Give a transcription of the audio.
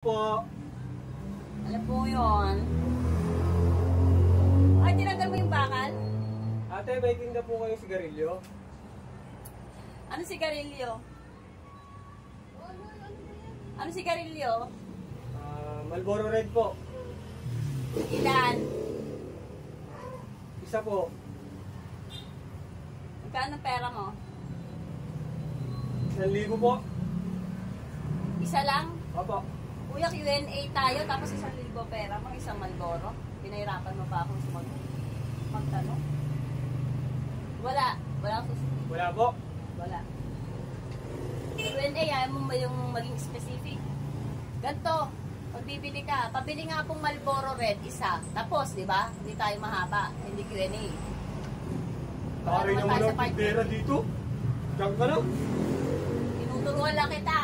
Po. Alam po yun. Ay, tinanggal mo yung bakal? Ate, may tinda po kayo sigarilyo? Ano sigarilyo? Ano sigarilyo? Marlboro Red po. Ilan? Isa po. Magkano pera mo? 1,000 po. Isa lang? Opo. Kuya, Q&A tayo, tapos 1,000 pera mo, isang Marlboro. Pinahirapan mo pa akong magtanong. Wala. Wala akong susunod. Wala po. Wala. Q&A, ayaw mo ba yung maging specific? Ganto, pag bibili ka, pabili nga pong Marlboro Red, isa. Tapos, di ba? Hindi tayo mahaba, hindi Q&A. Tari naman ang pera dito. Diyan ka lang. Tinuturuan lang kita.